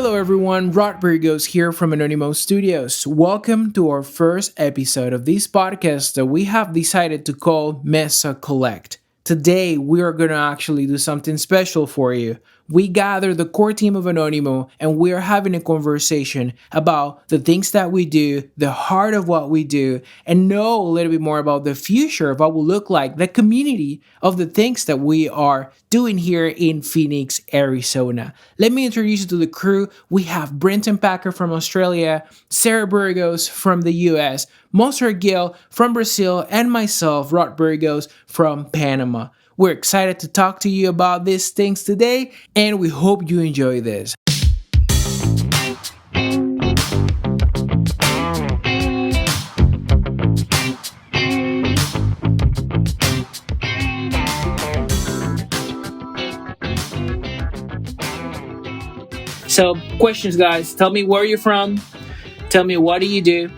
Hello everyone, Rod Burgos here from Anonymo Studios. Welcome to our first episode of this podcast that we have decided to call Mesa Collect. Today we are going to actually do something special for you. We gather the core team of Anonymo and we are having a conversation about the things that we do, the heart of what we do, and know a little bit more about the future of what will look like, the community of the things that we are doing here in Phoenix, Arizona. Let me introduce you to the crew. We have Brenton Packer from Australia, Sarah Burgos from the US, Monster Gill from Brazil, and myself, Rod Burgos from Panama. We're excited to talk to you about these things today, and we hope you enjoy this. So, questions, guys. Tell me where you're from. Tell me what do you do,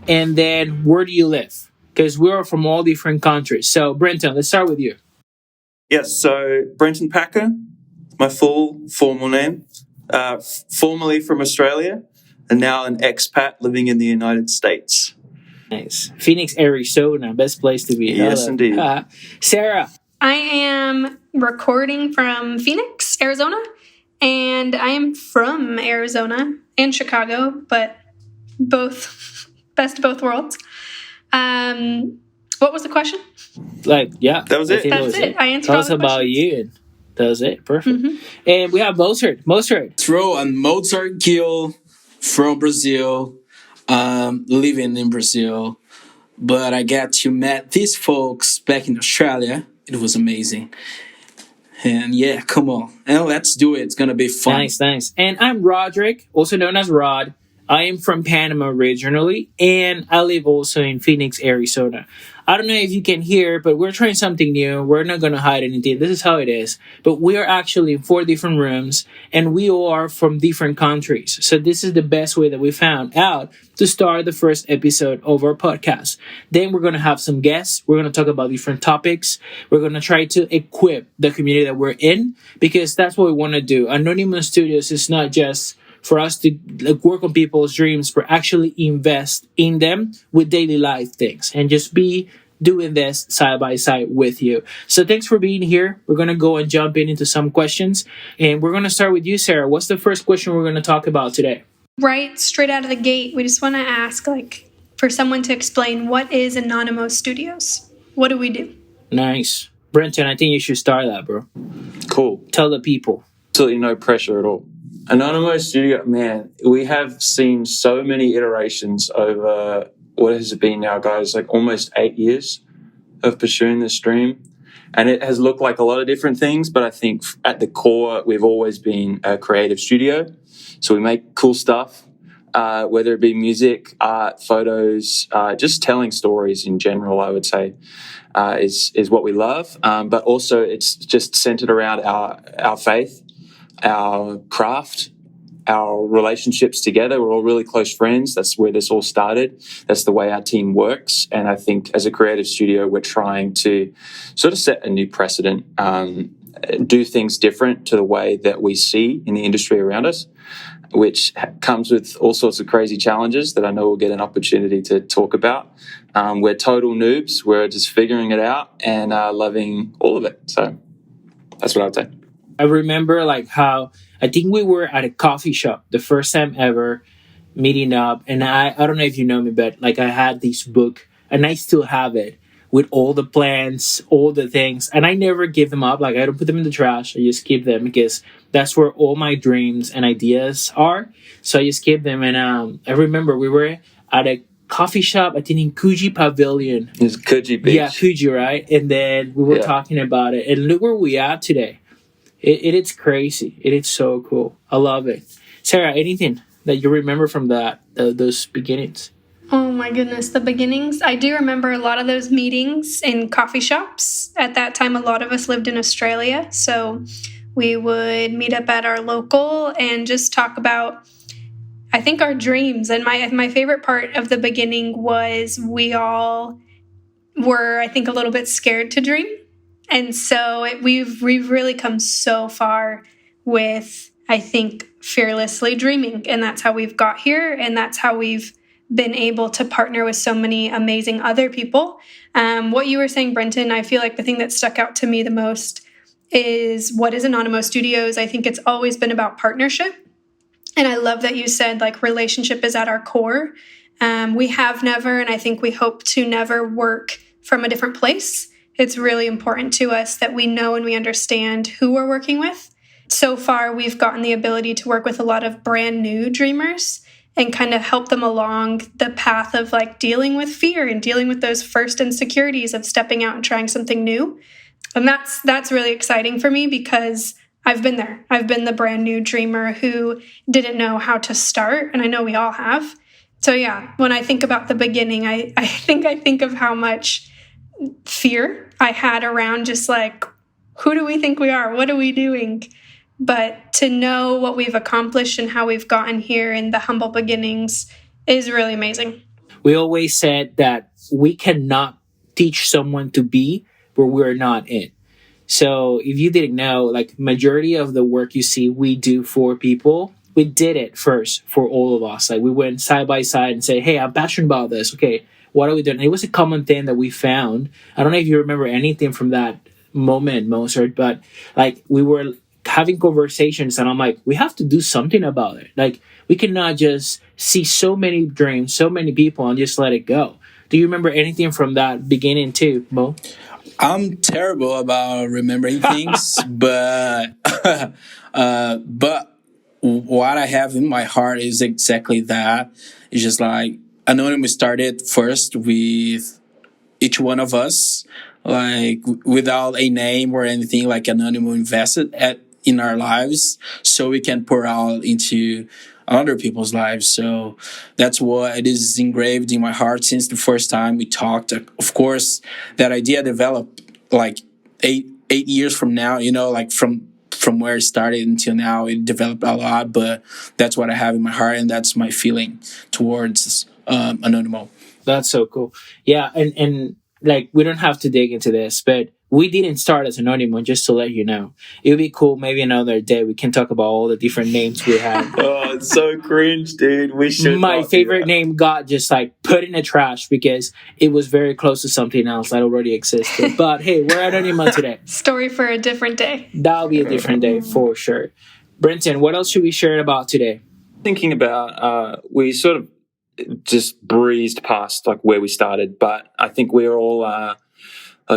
and then where do you live? Because we're from all different countries. So, Brenton, let's start with you. Yes, so Brenton Packer, my full formal name, formerly from Australia, and now an expat living in the United States. Nice. Phoenix, Arizona, best place to be. Yes, indeed. Sarah. I am recording from Phoenix, Arizona, and I am from Arizona and Chicago, but best of both worlds. What was the question? That was it. That's it. I answered Tell all us the about questions. you. And that was it. Perfect. And we have Mozart. Throw and Mozart Gill from Brazil, living in Brazil. But I got to meet these folks back in Australia. It was amazing. And yeah, come on. And let's do it. It's going to be fun. Nice. And I'm Roderick, also known as Rod. I am from Panama originally, and I live also in Phoenix, Arizona. I don't know if you can hear, but we're trying something new. We're not going to hide anything. This is how it is. But we are actually in 4 different rooms, and we all are from different countries. So this is the best way that we found out to start the first episode of our podcast. Then we're going to have some guests. We're going to talk about different topics. We're going to try to equip the community that we're in, because that's what we want to do. Anonymous Studios is not just for us to work on people's dreams, but actually invest in them with daily life things and just be doing this side by side with you. So thanks for being here. We're going to go and jump into some questions. And we're going to start with you, Sarah. What's the first question we're going to talk about today? Right straight out of the gate, we just want to ask, for someone to explain, what is Anonymo Studios? What do we do? Nice. Brenton, I think you should start that, bro. Cool. Tell the people. Absolutely no pressure at all. Anonymo Studio, man, we have seen so many iterations over, what has it been now, guys? Like almost 8 years of pursuing this dream. And it has looked like a lot of different things, but I think at the core, we've always been a creative studio. So we make cool stuff, whether it be music, art, photos, just telling stories in general, I would say, is what we love. But also it's just centered around our faith, our craft, our relationships together. We're all really close friends. That's where this all started. That's the way our team works. And I think as a creative studio, we're trying to sort of set a new precedent, do things different to the way that we see in the industry around us, which comes with all sorts of crazy challenges that I know we'll get an opportunity to talk about. We're total noobs. We're just figuring it out and loving all of it. So that's what I would say. I remember how I think we were at a coffee shop the first time ever meeting up. And I don't know if you know me, but I had this book and I still have it with all the plans, all the things. And I never give them up. I don't put them in the trash. I just keep them because that's where all my dreams and ideas are. So I just keep them. And I remember we were at a coffee shop, I think in Coogee Pavilion. It's Coogee Beach. Yeah, Coogee, right? And then we were talking about it. And look where we are today. It's crazy. It is so cool. I love it. Sarah, anything that you remember from those beginnings? Oh my goodness, the beginnings. I do remember a lot of those meetings in coffee shops. At that time, a lot of us lived in Australia. So we would meet up at our local and just talk about, I think, our dreams. And my favorite part of the beginning was we all were, I think, a little bit scared to dream. And so we've really come so far with I think, fearlessly dreaming. And that's how we've got here. And that's how we've been able to partner with so many amazing other people. What you were saying, Brenton, I feel like the thing that stuck out to me the most is what is Anonymo Studios. I think it's always been about partnership. And I love that you said like relationship is at our core. We have never, and I think we hope to never work from a different place. It's really important to us that we know and we understand who we're working with. So far, we've gotten the ability to work with a lot of brand new dreamers and kind of help them along the path of like dealing with fear and dealing with those first insecurities of stepping out and trying something new. And that's really exciting for me because I've been there. I've been the brand new dreamer who didn't know how to start, and I know we all have. So yeah, when I think about the beginning, I think of how much fear I had around just like, who do we think we are? What are we doing? But to know what we've accomplished and how we've gotten here in the humble beginnings is really amazing. We always said that we cannot teach someone to be where we're not in. So if you didn't know, like majority of the work you see we do for people, we did it first for all of us. Like we went side by side and say, hey, I'm passionate about this. Okay, what are we doing? And it was a common thing that we found. I don't know if you remember anything from that moment, Mozart, but like we were having conversations and I'm like, we have to do something about it. Like we cannot just see so many dreams, so many people and just let it go. Do you remember anything from that beginning too, Mo? I'm terrible about remembering things, but what I have in my heart is exactly that. It's just like Anonymous started first with each one of us, like without a name or anything. Like Anonymous invested in our lives, so we can pour out into other people's lives. So that's what it is engraved in my heart since the first time we talked. Of course, that idea developed like eight years from now. Like from where it started until now, it developed a lot. But that's what I have in my heart, and that's my feeling towards Anonymo. That's so cool. Yeah, and like we don't have to dig into this, but we didn't start as Anonymous, just to let you know. It would be cool maybe another day we can talk about all the different names we had. Oh, it's so cringe, dude. We should. My favorite name got just like put in the trash because it was very close to something else that already existed. But hey, we're Anonymous today. Story for a different day. That'll be a different day for sure. Brenton, what else should we share about today? Thinking about, we sort of just breezed past like where we started, but I think we're all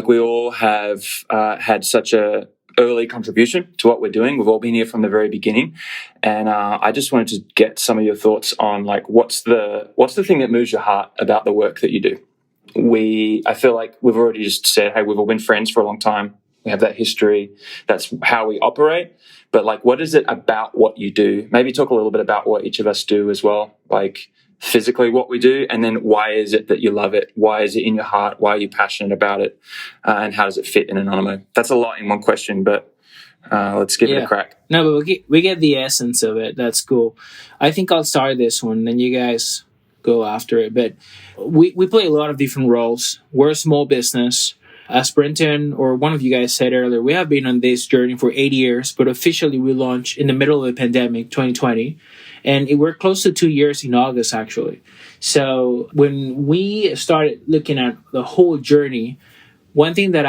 we all have had such a early contribution to what we're doing. We've all been here from the very beginning, and I just wanted to get some of your thoughts on like what's the thing that moves your heart about the work that you do. I feel like we've already just said, hey, we've all been friends for a long time. We have that history. That's how we operate. But like, what is it about what you do? Maybe talk a little bit about what each of us do as well. Like physically what we do, and then why is it that you love it? Why is it in your heart? Why are you passionate about it? And how does it fit in Anonymo? That's a lot in one question, but let's give it a crack. No, but we get the essence of it. That's cool. I think I'll start this one, then you guys go after it. But we play a lot of different roles. We're a small business. As Brenton or one of you guys said earlier, we have been on this journey for 8 years, but officially we launched in the middle of the pandemic, 2020. And we're close to 2 years in August, actually. So when we started looking at the whole journey, one thing that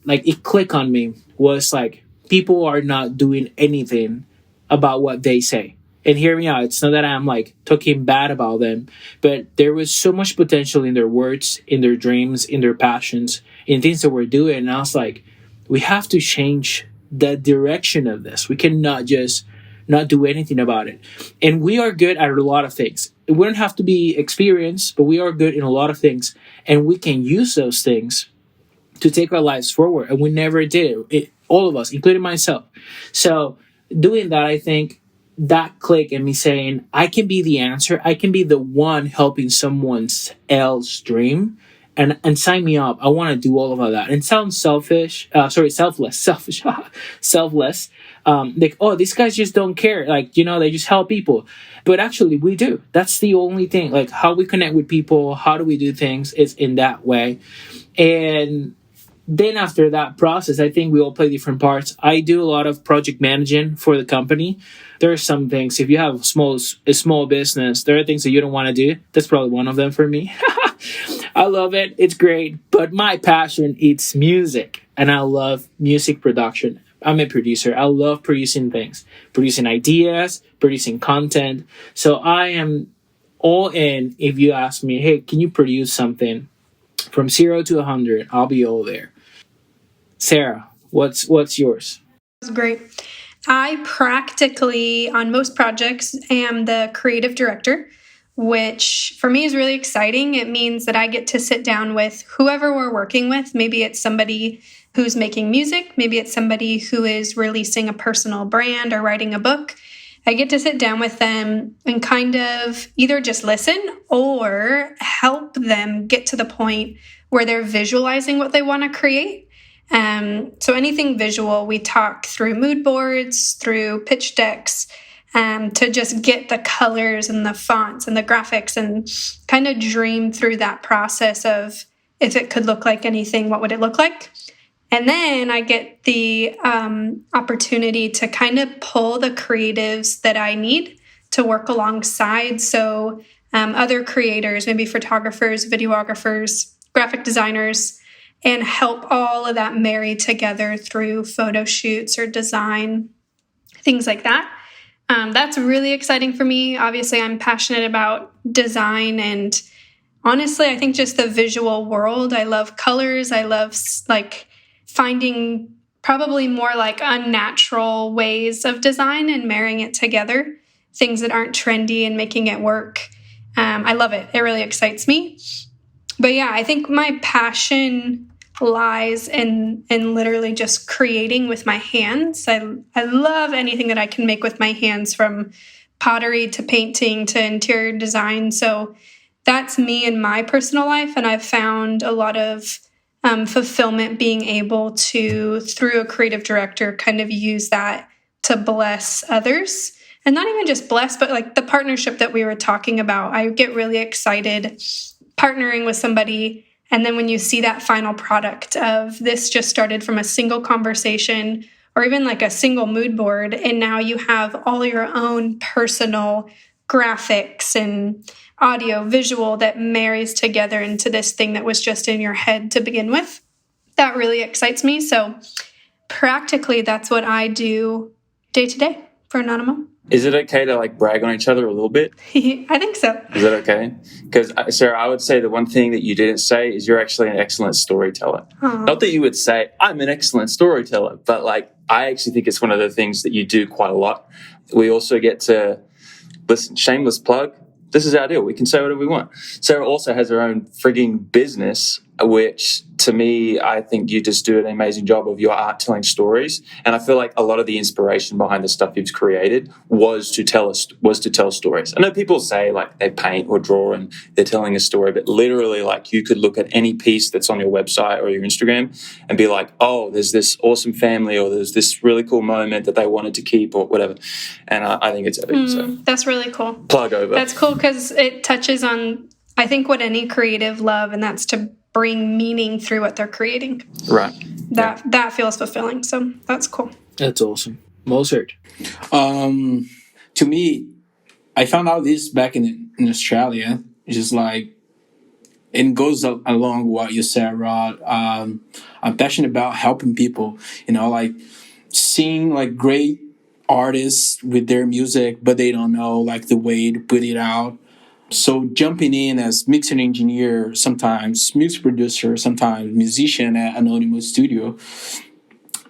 it clicked on me was like, people are not doing anything about what they say. And hear me out. It's not that I'm like talking bad about them, but there was so much potential in their words, in their dreams, in their passions, in things that we're doing. And I was like, we have to change the direction of this. We cannot just not do anything about it. And we are good at a lot of things. We don't have to be experienced, but we are good in a lot of things. And we can use those things to take our lives forward. And we never did it. All of us, including myself. So doing that, I think that click and me saying, I can be the answer. I can be the one helping someone else dream. And sign me up. I want to do all of that. And it sounds selfish. Selfless. Like, oh, these guys just don't care. Like, they just help people. But actually, we do. That's the only thing. Like, how we connect with people, how do we do things is in that way. And Then after that process, I think we all play different parts. I do a lot of project managing for the company. There are some things, if you have a small business, there are things that you don't want to do. That's probably one of them for me. I love it. It's great. But my passion is music, and I love music production. I'm a producer. I love producing things, producing ideas, producing content. So I am all in. If you ask me, hey, can you produce something from 0 to 100? I'll be all there. Sarah, what's yours? That's great. I practically, on most projects, am the creative director, which for me is really exciting. It means that I get to sit down with whoever we're working with. Maybe it's somebody who's making music, maybe it's somebody who is releasing a personal brand or writing a book. I get to sit down with them and kind of either just listen or help them get to the point where they're visualizing what they want to create. So anything visual, we talk through mood boards, through pitch decks, to just get the colors and the fonts and the graphics and kind of dream through that process of if it could look like anything, what would it look like? And then I get the opportunity to kind of pull the creatives that I need to work alongside. So other creators, maybe photographers, videographers, graphic designers, and help all of that marry together through photo shoots or design, things like that. That's really exciting for me. Obviously, I'm passionate about design and honestly, I think just the visual world. I love colors. I love like finding probably more like unnatural ways of design and marrying it together, things that aren't trendy and making it work. I love it. It really excites me. But yeah, I think my passion lies in literally just creating with my hands. I love anything that I can make with my hands, from pottery to painting to interior design. So that's me in my personal life, and I've found a lot of fulfillment being able to, through a creative director, kind of use that to bless others. And not even just bless, but like the partnership that we were talking about. I get really excited partnering with somebody, and then when you see that final product of this just started from a single conversation or even like a single mood board, and now you have all your own personal graphics and audio visual that marries together into this thing that was just in your head to begin with. That really excites me. So practically that's what I do day to day for Anonymo. Is it okay to like brag on each other a little bit? I think so. Is that okay? Because Sarah, I would say the one thing that you didn't say is you're actually an excellent storyteller. Aww. Not that you would say I'm an excellent storyteller, but like I actually think it's one of the things that you do quite a lot. We also get to listen. Shameless plug. This is our deal. We can say whatever we want. Sarah also has her own frigging business, which to me, I think you just do an amazing job of your art telling stories. And I feel like a lot of the inspiration behind the stuff you've created was to tell stories. I know people say like they paint or draw and they're telling a story, but literally like you could look at any piece that's on your website or your Instagram and be like, oh, there's this awesome family or there's this really cool moment that they wanted to keep or whatever. And I think it's epic. So that's really cool. Plug over. That's cool because it touches on, I think, what any creative love, and that's to bring meaning through what they're creating. Right. That feels fulfilling. So that's cool. That's awesome. Mozart. To me, I found out this back in Australia. It's just like, it goes along what you said, Rod. I'm passionate about helping people, like seeing like great artists with their music, but they don't know like the way to put it out. So jumping in as mixing engineer, sometimes music producer, sometimes musician at Anonymo Studio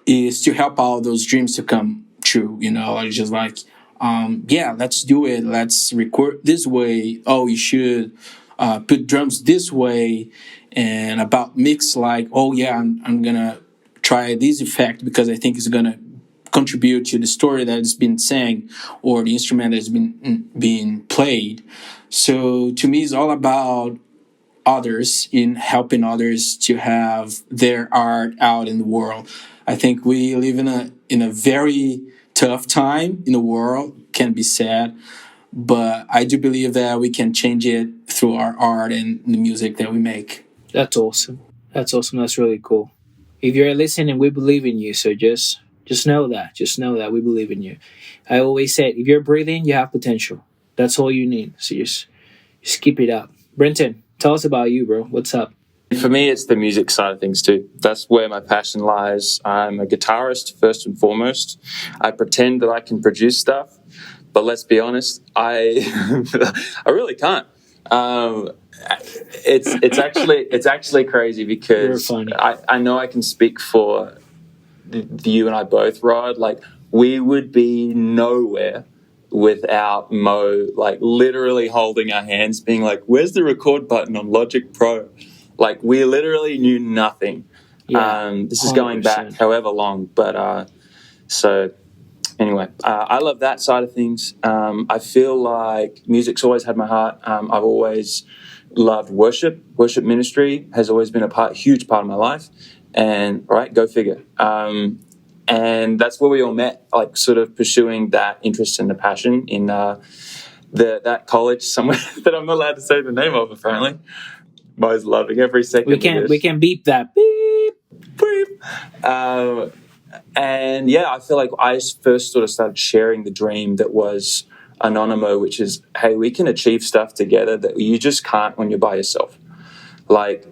is to help out those dreams to come true. Like just like, let's do it. Let's record this way. Oh, you should put drums this way. And about mix, like, oh yeah, I'm gonna try this effect because I think it's gonna contribute to the story that has been sang or the instrument that's been being played. So to me, it's all about others, in helping others to have their art out in the world. I think we live in a very tough time in the world, can be sad, but I do believe that we can change it through our art and the music that we make. That's awesome. That's awesome. That's really cool. If you're listening, we believe in you. So just know that. Just know that we believe in you. I always said, if you're breathing, you have potential. That's all you need. So just keep it up. Brenton, tell us about you, bro. What's up? For me, it's the music side of things too. That's where my passion lies. I'm a guitarist first and foremost. I pretend that I can produce stuff, but let's be honest, I I really can't. Um, it's actually crazy You're because funny. I know I can speak for you and I both, Rod. Like, we would be nowhere without Mo, like, literally holding our hands, being like, "Where's the record button on Logic Pro?" Like, we literally knew nothing. Yeah, This is going back 100%. however long, but so anyway, I love that side of things. I feel like music's always had my heart. I've always loved worship. Worship ministry has always been huge part of my life. And right, go figure. And that's where we all met, like, sort of pursuing that interest and the passion in that college somewhere that I'm not allowed to say the name of, apparently. Mo's loving every second We of can this. we can beep that. Beep. Beep. And yeah, I feel like I first sort of started sharing the dream that was Anonymo, which is, hey, we can achieve stuff together that you just can't when you're by yourself. Like,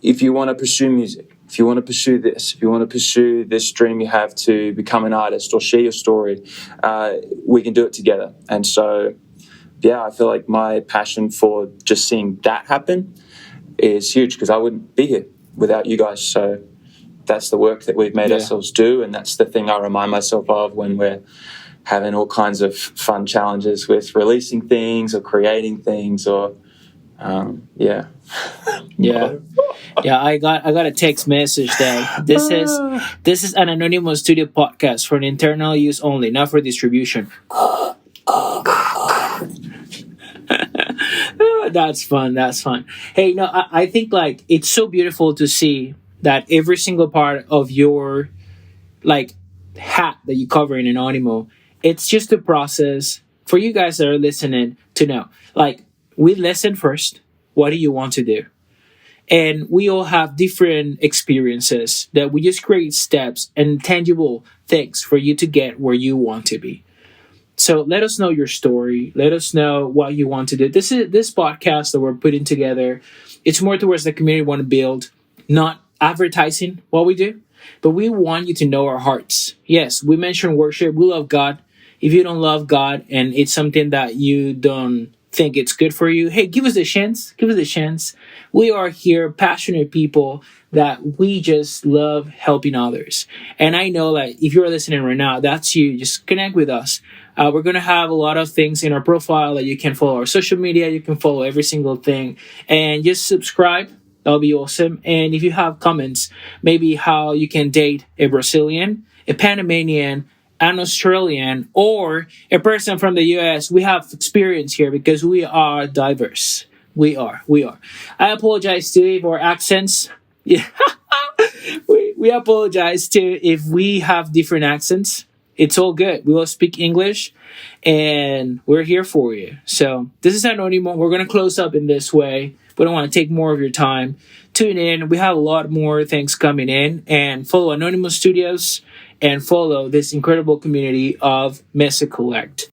if you want to pursue music, if you want to pursue this, if you want to pursue this dream you have to become an artist or share your story, we can do it together. And so, yeah, I feel like my passion for just seeing that happen is huge, because I wouldn't be here without you guys. So that's the work that we've made ourselves do, and that's the thing I remind myself of when we're having all kinds of fun challenges with releasing things or creating things or yeah. Yeah. Yeah, I got a text message that this is an Anonymous Studio podcast for an internal use only, not for distribution. That's fun. That's fun. Hey, no, I think like it's so beautiful to see that every single part of your like hat that you cover in Anonymo, it's just a process for you guys that are listening to know. Like, we listen first. What do you want to do? And we all have different experiences that we just create steps and tangible things for you to get where you want to be. So let us know your story. Let us know what you want to do. This podcast that we're putting together. It's more towards the community we want to build, not advertising what we do, but we want you to know our hearts. Yes, we mentioned worship. We love God. If you don't love God and it's something that you don't think it's good for you, hey, give us a chance. Give us a chance. We are here, passionate people that we just love helping others. And I know, like, if you're listening right now, that's you. Just connect with us. We're going to have a lot of things in our profile that you can follow our social media. You can follow every single thing and just subscribe. That'll be awesome. And if you have comments, maybe how you can date a Brazilian, a Panamanian, an Australian, or a person from the US, we have experience here because we are diverse. We are. We are. I apologize to if our accents. Yeah. we apologize to if we have different accents. It's all good. We will speak English and we're here for you. So this is Anonymo. We're going to close up in this way. We don't want to take more of your time. Tune in. We have a lot more things coming in, and follow Anonymous Studios and follow this incredible community of Mesa Collect.